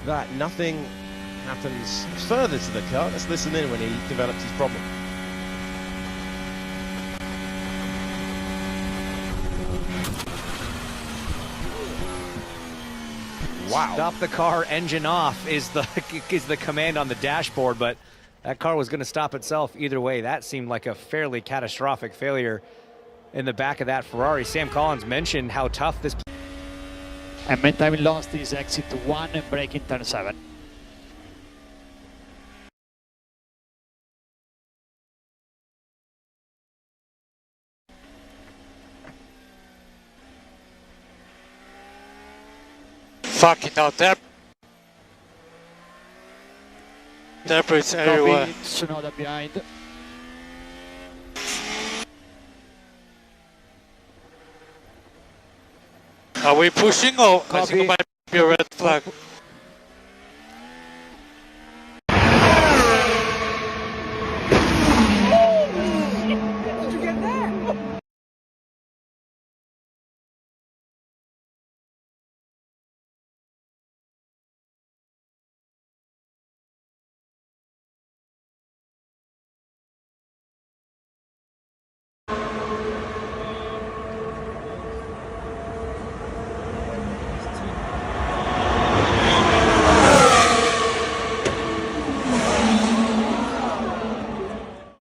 that nothing happens further to the car. Let's listen in when he develops his problem. Wow. Stop the car, engine off is the command on the dashboard, but that car was going to stop itself either way. That seemed like a fairly catastrophic failure in the back of that Ferrari. Sam Collins mentioned how tough this. And main time lost is exit 1 and braking turn 7. Fucking hell, debris everywhere. Tsunoda behind. Are we pushing or I think it might be a red flag?